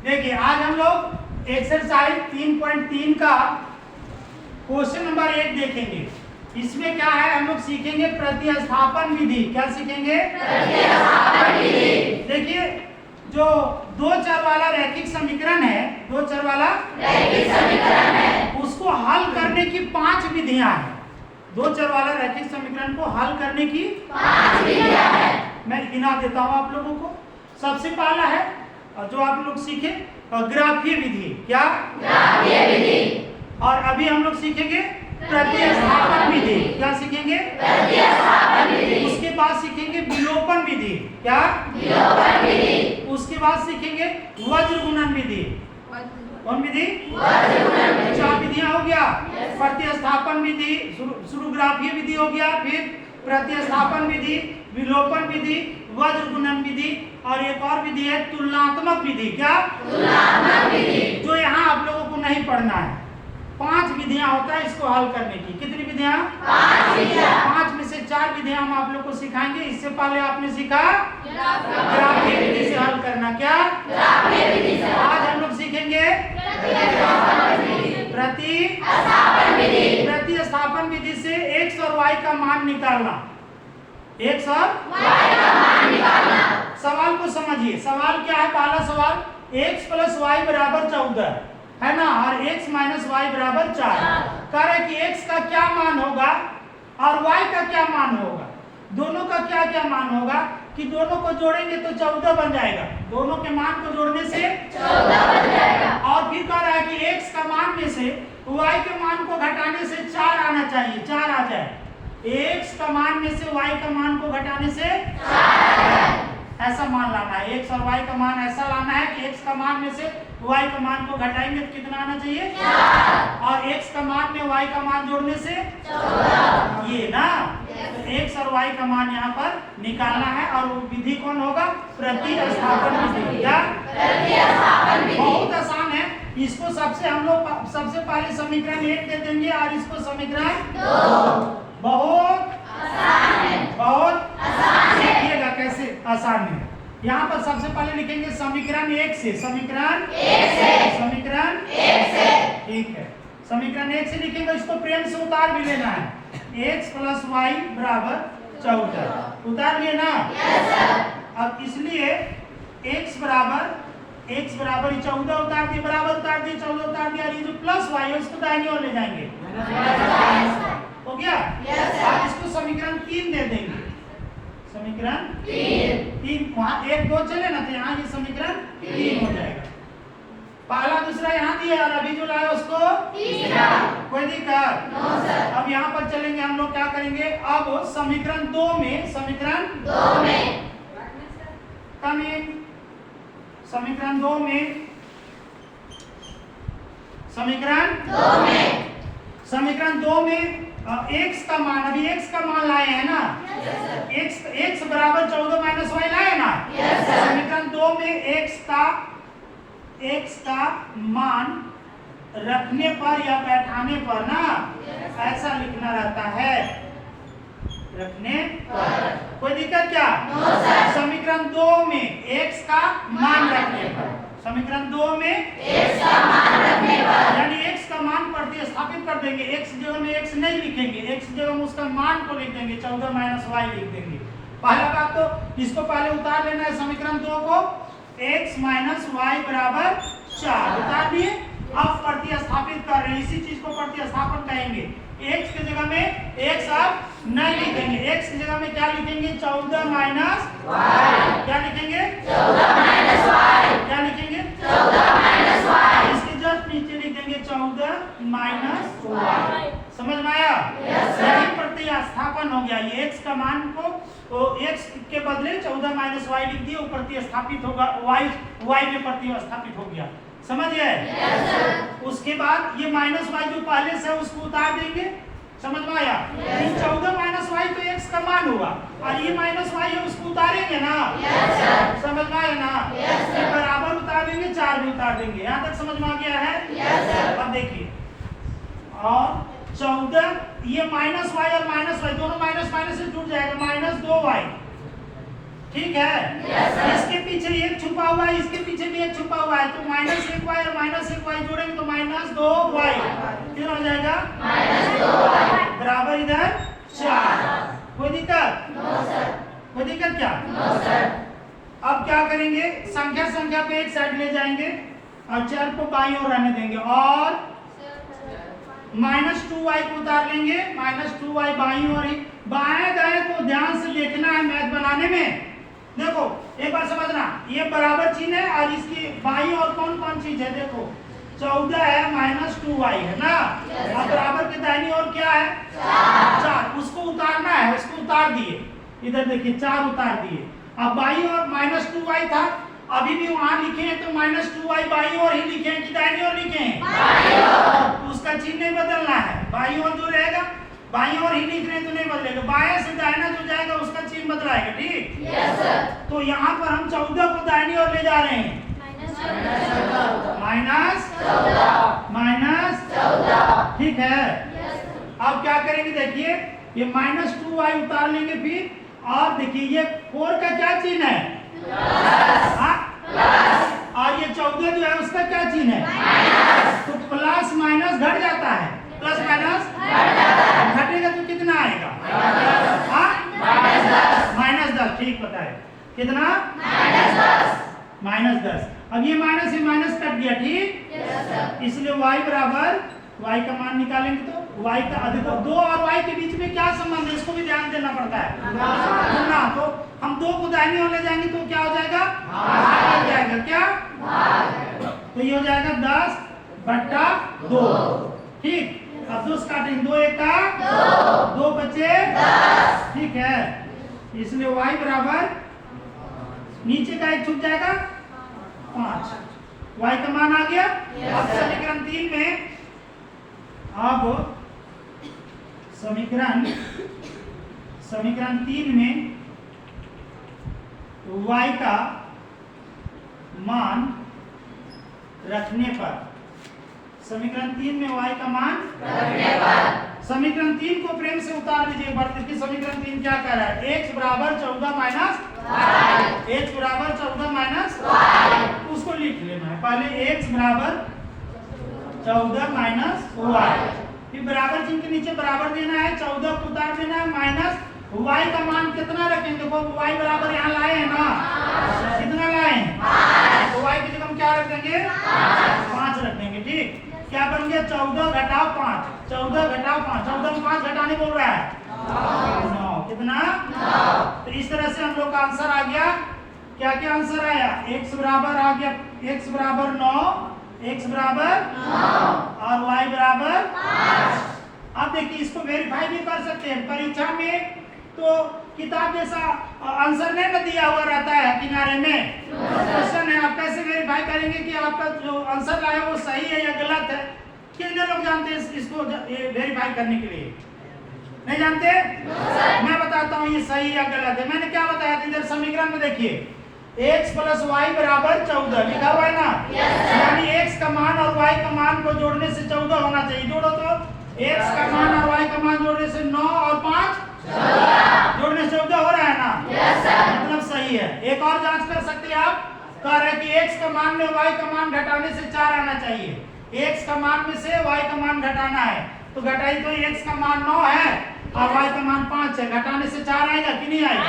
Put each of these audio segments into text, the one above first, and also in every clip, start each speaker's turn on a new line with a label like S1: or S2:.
S1: देखिए आज हम लोग एक्सरसाइज 3.3 का क्वेश्चन नंबर 1 देखेंगे। इसमें क्या है, हम लोग सीखेंगे प्रतिस्थापन विधि। क्या सीखेंगे? प्रतिस्थापन विधि। देखिए जो दो चर वाला रैखिक समीकरण है, दो चर वाला रैखिक समीकरण है, उसको हल करने की 5 विधियां हैं। दो चर वाला रैखिक समीकरण को हल करने की 5 विधियां हैं। मैं गिना देता हूं आप लोगों को। सबसे पहला है जो आप लोग सीखे ग्राफीय विधि। क्या? ग्राफीय विधि। और अभी हम लोग सीखेंगे प्रतिस्थापन विधि। क्या सीखेंगे? प्रतिस्थापन विधि। उसके बाद सीखेंगे विलोपन विधि। क्या? विलोपन विधि। उसके बाद सीखेंगे वज्र गुणन विधि। कौन विधि? वज्र गुणन विधि। 4 विधियां हो गया। प्रतिस्थापन विधि, शुरू ग्राफीय विधि हो गया, फिर प्रतिस्थापन विधि, विलोपन विधि, वज्र गुणन विधि और एक और विधि है तुलनात्मक विधि। क्या? तुलनात्मक विधि। जो यहाँ आप लोगों को नहीं पढ़ना है। 5 विधियां होता है इसको हल करने की। कितनी विधियां? 5 विधियां। 5 में से 4 विधियां हम आप लोग को सिखाएंगे। इससे पहले आपने सीखा ग्राफीय विधि से हल करना। क्या? ग्राफीय विधि से। आज हम लोग सीखेंगे प्रतिस्थापन विधि से x और y का मान निकालना। x और y का मान निकालना। सवाल को समझिए। सवाल क्या है? पहला सवाल x + y = 14 है ना, और x - y = 4। कह रहे कि x का क्या मान होगा और y का क्या मान होगा। दोनों का क्या क्या मान होगा कि दोनों को जोड़ेंगे तो 14 बन जाएगा। दोनों के मान को जोड़ने से 14 बन जाएगा। और फिर कह रहा है कि x का मान में से y के मान को घटाने से 4 आना चाहिए। 4 आ जाए। x का मान में से y का मान को घटाने से 4 आ जाए। ऐसा मान लाना है। x और y का मान ऐसा लाना है कि x का मान में से y का मान को घटाएंगे तो कितना आना चाहिए? 4। और x का मान में y का मान जोड़ने से 14। ये ना, तो x और y का मान यहाँ पर निकालना है। और वो विधि कौन होगा? प्रतिस्थापन विधि। क्या? प्रतिस्थापन विधि। बहुत आसान है। इसको हम लोग सबसे पहले समीकरण 1 दे देंगे और इसको समीकरण 2। बहुत आसान है। बहुत आसान है। देखिएगा कैसे आसान है। यहाँ पर सबसे पहले लिखेंगे समीकरण 1 से। समीकरण 1 से। समीकरण 1 से। ठीक है, समीकरण 1 से लिखेंगे। इसको प्रेम से उतार भी लेना है। x + y = 14 उतार लिए ना? Yes sir. अब इसलिए x बराबर 14 उतार दिए, बराबर उतार दिए, 14 उतार दिया। ये जो प्लस y है उसको दाहिनी ओर ले जाएंगे। हो गया? Yes sir. अब इसको समीकरण 3 दे देंगे। समीकरण 3 वहाँ 1 2 चले ना, तो यहाँ ये समीकरण 3 हो जाएगा। पहला दूसरा यहाँ दिया और अभी जो लाया उसको तीसरा। कोई दिक्कत? No sir. अब यहाँ पर चलेंगे हम लोग। क्या करेंगे अब? समीकरण 2 में, समीकरण 2 में कम इन समीकरण 2 में, समीकरण 2 में, समीकरण 2 में x का मान, अभी x का मान लाए हैं ना? yes, x बराबर 14 - y लाए ना? yes, समीकरण 2 में x का मान रखने पर या बैठाने पर ना ऐसा लिखना रहता है। रखने पर। कोई दिक्कत क्या? No sir. समीकरण 2 में x का मान रखने पर, समीकरण 2 में x का मान रखने पर, यानी x का मान प्रतिस्थापित कर देंगे। x जगह में x नहीं लिखेंगे, x जगह में उसका मान को लिख देंगे, 14 - y लिख देंगे। पहला बात तो इसको पहले उतार लेना है। समीकरण 2 को x - y = 4 उतार दिए। अब प्रतिस्थापित कर रहे हैं, इसी चीज को प्रतिस्थापन कहेंगे। x की जगह में x अब नहीं लिखेंगे, x की जगह में क्या लिखेंगे? 14 - y। क्या लिखेंगे? 14 - y। क्या लिखेंगे? 14 - y। इसके जस्ट नीचे लिखेंगे 14 - y। समझ में आया? यही प्रतिस्थापन हो गया। ये x का मान को x के बदले 14 - y लिख दिए, वो प्रतिस्थापित होगा, y में प्रतिस्थापित हो गया। समझ गए? yes, उसके बाद ये -y जो पहले से उसको उतार देंगे। समझ में आया? yes, 14 - y तो x का मान हुआ और ये -y है उसको उतारेंगे ना? yes, समझ में आया ना? yes, बराबर उतार देंगे, 4 भी उतार देंगे। यहाँ तक समझ में आ गया है? yes, अब देखिए, और 14 ये -y और -y दोनों माइनस से जुड़ जाएगा, -2y। ठीक है? yes, इसके पीछे एक छुपा हुआ है, इसके पीछे भी एक छुपा हुआ y, तो -1y और -1y जोड़ेंगे तो -2y, कितना हो जाएगा -2y बराबर इधर 4। कोई दिक्कत? No sir. कोई दिक्कत क्या? No sir. अब क्या करेंगे, संख्या संख्या पे एक साइड ले जाएंगे और चर को बाईं ओर रहने देंगे और -2y को उतार लेंगे, -2y बाईं ओर ही। बाएं दाएं को ध्यान से देखना है मैथ बनाने में। देखो एक बार समझना, ये बराबर चिन्ह है और इसकी बाईं ओर कौन कौन चीज है, देखो 14 है -2y है ना, और बराबर के दाहिनी ओर क्या है 4, उसको उतारना है, उसको उतार दिए, इधर देखिए 4 उतार दिए। अब बाईं ओर -2y था, अभी भी वहां लिखे हैं तो -2y बाईं ओर ही लिखे हैं कि दाहिनी ओर लिखे हैं, बाईं ओर, तो उसका चिन्ह नहीं बदलना है, बाईं ओर जो रहेगा बाईं ओर ही लिख रहे हैं तो नहीं बदलेगा, बाएं से दाहिना जो जाएगा उसका चिन्ह बदलाएगा, ठीक? Yes sir. तो यहाँ पर हम 14 को दाहिनी ओर ले जा रहे हैं, -14, ठीक है। अब क्या करेंगे, देखिए ये -2y उतार लेंगे फिर, और देखिए ये 4 का क्या चिन्ह है, और ये 14 जो है उसका क्या चिन्ह है, तो प्लस माइनस घट जाता है, प्लस माइनस घटेगा तो कितना आएगा, -10, ठीक बताए, कितना -10। अब ये माइनस से माइनस कट गया, ठीक, इसलिए y बराबर, y का मान निकालेंगे तो y का अधिक 2 और y के बीच में क्या संबंध है, इसको भी ध्यान देना पड़ता है ना। तो हम 2 को दाहिनी ओर ले जाएंगे तो क्या हो जाएगा, भाग हो जाएगा, क्या तो ये हो जाएगा 10/2, ठीक। अब 2 काटेंगे, 2 1 का 2 बचे 10, ठीक है। इसलिए y बराबर नीचे का 1 छूट जाएगा 5, y का मान आ गया। अब समीकरण 3 में, अब समीकरण 3 में y का मान रखने पर, समीकरण 3 में y का मान रखने पर, समीकरण 3 को प्रेम से उतार लीजिए, देखिए समीकरण 3 क्या कह रहा है, x बराबर 14 माइनस y, x बराबर 14 माइनस y, उसको लिख लेना है पहले, x बराबर 14 माइनस y, फिर बराबर चिन्ह के नीचे बराबर देना है, 14 को उतार देना है, माइनस y का मान कितना रखेंगे, देखो y बराबर यहाँ लाए हैं ना, कितना लाए हैं, तो y की जगह हम क्या रख देंगे, 5 रख देंगे, ठीक। क्या बन गया, 14 घटाओ 5, 14 घटाओ 5, 14 में 5 घटाने बोल रहा है 9, कितना 9। तो इस तरह से हम लोग का आंसर आ गया, क्या क्या आंसर आया, x बराबर आ गया, x बराबर 9, x बराबर 9 और y बराबर 5। अब देखिए इसको वेरीफाई भी कर सकते हैं, परीक्षा में तो किताब जैसा आंसर नहीं ना दिया हुआ रहता है किनारे में, क्वेश्चन है, आप कैसे वेरीफाई करेंगे कि आपका जो आंसर लाया वो सही है या गलत है, कितने लोग जानते हैं इसको वेरीफाई करने के लिए, नहीं जानते? मैं बताता हूँ ये सही या गलत है। मैंने क्या बताया था, इधर समीकरण में देखिए x + y बराबर 14 लिखा हुआ है ना, यानी x का मान और y का मान को जोड़ने से 14 होना चाहिए, जोड़ो तो x का मान और y का मान जोड़ने से 9 और 5 जोड़ने से 14 हो रहा है ना, मतलब सही है। एक और जांच कर सकते हैं आप, कह रहे हैं कि x का मान में y का मान घटाने से 4 आना चाहिए, x का मान में से y का मान घटाना है, तो घटाई तो x का मान 9 है और y का मान 5 है, घटाने से 4 आएगा कि नहीं आएगा,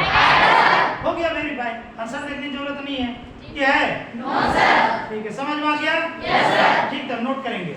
S1: हो गया वेरीफाई, आंसर देखने की जरूरत नहीं है, क्या है, ठीक है, समझ में आ गया, ठीक है, नोट करेंगे।